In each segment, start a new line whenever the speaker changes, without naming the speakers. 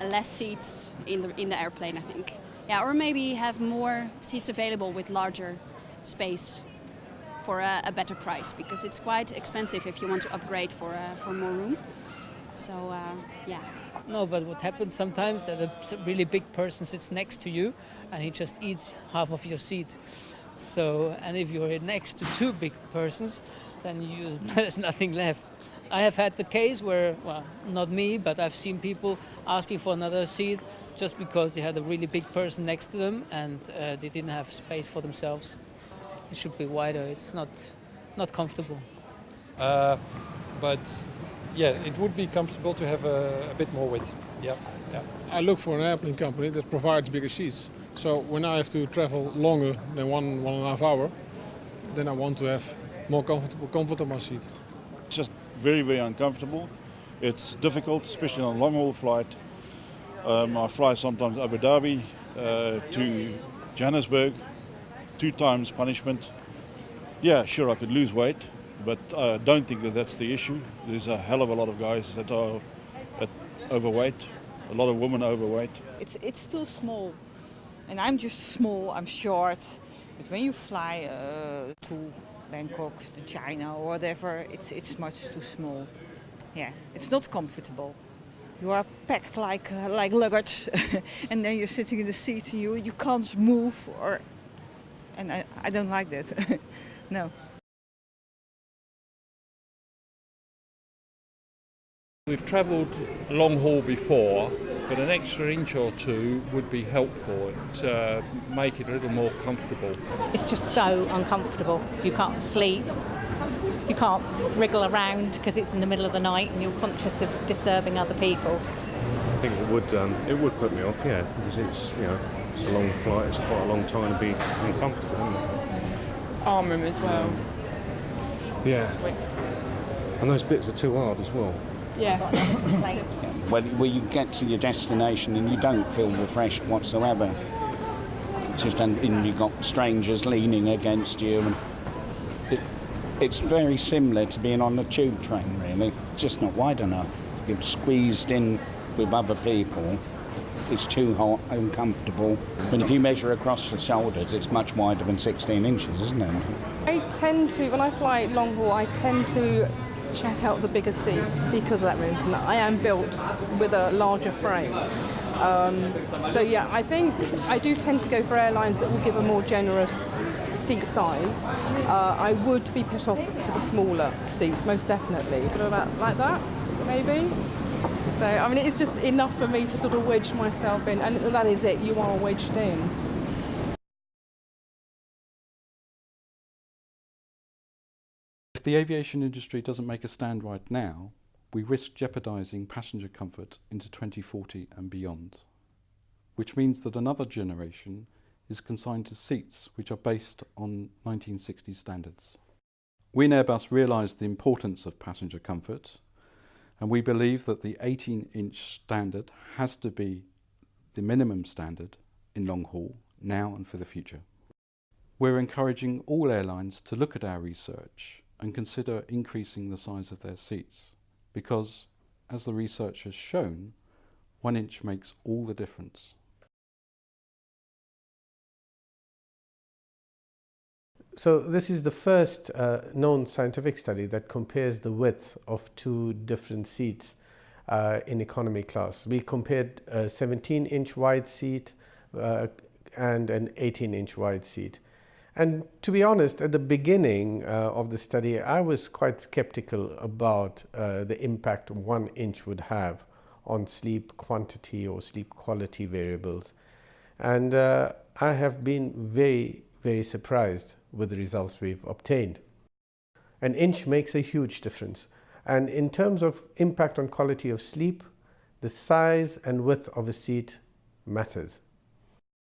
less seats in the airplane, I think. Yeah, or maybe have more seats available with larger space for a better price, because it's quite expensive if you want to upgrade for more room. So yeah.
No, but what happens sometimes that a really big person sits next to you and he just eats half of your seat. So, and if you're next to two big persons, then there's nothing left. I have had the case where, well, not me, but I've seen people asking for another seat just because they had a really big person next to them and they didn't have space for themselves. It should be wider. It's not comfortable.
But yeah, it would be comfortable to have a bit more width. Yeah, yeah.
I look for an airplane company that provides bigger seats. So when I have to travel longer than one and a half hour, then I want to have more comfortable seat.
It's just very, very uncomfortable. It's difficult, especially on a long-haul flight. I fly sometimes Abu Dhabi to Johannesburg, 2 times punishment. Yeah, sure, I could lose weight, but I don't think that that's the issue. There's a hell of a lot of guys that are overweight, a lot of women overweight.
It's too small, and I'm just small, I'm short. But when you fly to Bangkok, to China or whatever, it's much too small. Yeah, it's not comfortable. You are packed like luggage, and then you're sitting in the seat and you can't move, and I don't like that. No.
We've travelled long haul before, but an extra inch or two would be helpful to make it a little more comfortable.
It's just so uncomfortable. You can't sleep, you can't wriggle around because it's in the middle of the night and you're conscious of disturbing other people.
I think it would put me off, yeah, because it's a long flight. It's quite a long time to be uncomfortable, isn't it?
Arm room as well.
Yeah. And those bits are too hard as well.
Yeah.
Where you get to your destination and you don't feel refreshed whatsoever. And you've got strangers leaning against you, and it's very similar to being on a tube train, really. It's just not wide enough. You're squeezed in with other people. It's too hot, uncomfortable. And if you measure across the shoulders, it's much wider than 16 inches, isn't it?
I tend to, when I fly long haul, I tend to check out the bigger seats because of that reason. I am built with a larger frame. So yeah, I think I do tend to go for airlines that will give a more generous seat size. I would be put off for the smaller seats, most definitely. About like that, maybe. So, I mean, it's just enough for me to sort of wedge myself in, and that is it, you are wedged in.
If the aviation industry doesn't make a stand right now, we risk jeopardising passenger comfort into 2040 and beyond, which means that another generation is consigned to seats which are based on 1960s standards. We in Airbus realise the importance of passenger comfort, and we believe that the 18-inch standard has to be the minimum standard in long haul, now and for the future. We're encouraging all airlines to look at our research and consider increasing the size of their seats, because, as the research has shown, 1 inch makes all the difference.
So this is the first known scientific study that compares the width of 2 different seats in economy class. We compared a 17-inch wide seat and an 18-inch wide seat. And to be honest, at the beginning of the study, I was quite skeptical about the impact 1 inch would have on sleep quantity or sleep quality variables. And I have been very, very surprised with the results we've obtained. An inch makes a huge difference. And in terms of impact on quality of sleep, the size and width of a seat matters.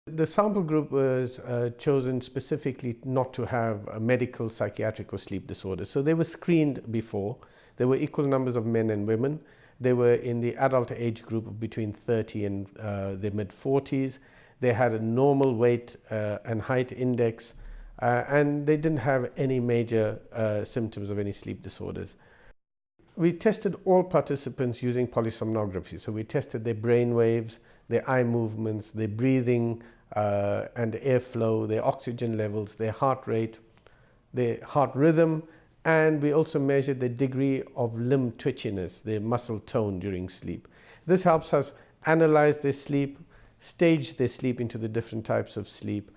The sample group was chosen specifically not to have a medical, psychiatric or sleep disorder. So they were screened before. There were equal numbers of men and women. They were in the adult age group of between 30 and the mid-40s. They had a normal weight and height index, and they didn't have any major symptoms of any sleep disorders. we tested all participants using polysomnography. So we tested their brain waves, their eye movements, their breathing and airflow, their oxygen levels, their heart rate, their heart rhythm, and we also measured the degree of limb twitchiness, their muscle tone during sleep. This helps us analyze their sleep, stage their sleep into the different types of sleep,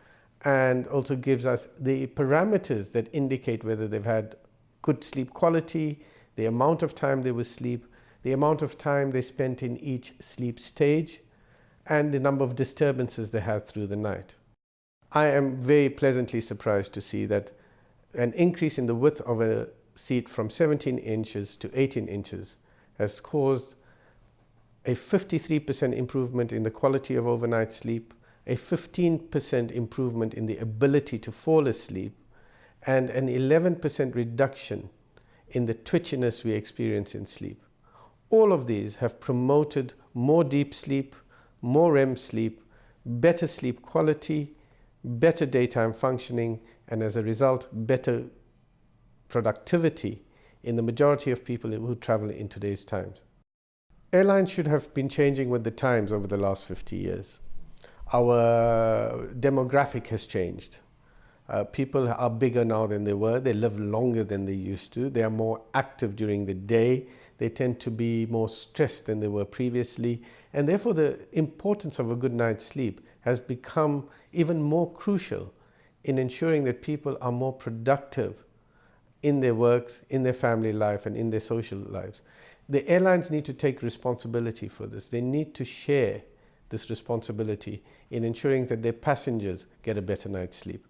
and also gives us the parameters that indicate whether they've had good sleep quality, the amount of time they were asleep, the amount of time they spent in each sleep stage, and the number of disturbances they had through the night. I am very pleasantly surprised to see that an increase in the width of a seat from 17 inches to 18 inches has caused a 53% improvement in the quality of overnight sleep, a 15% improvement in the ability to fall asleep, and an 11% reduction in the twitchiness we experience in sleep. All of these have promoted more deep sleep, more REM sleep, better sleep quality, better daytime functioning, and as a result, better productivity in the majority of people who travel in today's times. Airlines should have been changing with the times over the last 50 years. Our demographic has changed. People are bigger now than they were. They live longer than they used to. They are more active during the day. They tend to be more stressed than they were previously. And therefore, the importance of a good night's sleep has become even more crucial in ensuring that people are more productive in their works, in their family life, and in their social lives. The airlines need to take responsibility for this. They need to share this responsibility in ensuring that their passengers get a better night's sleep.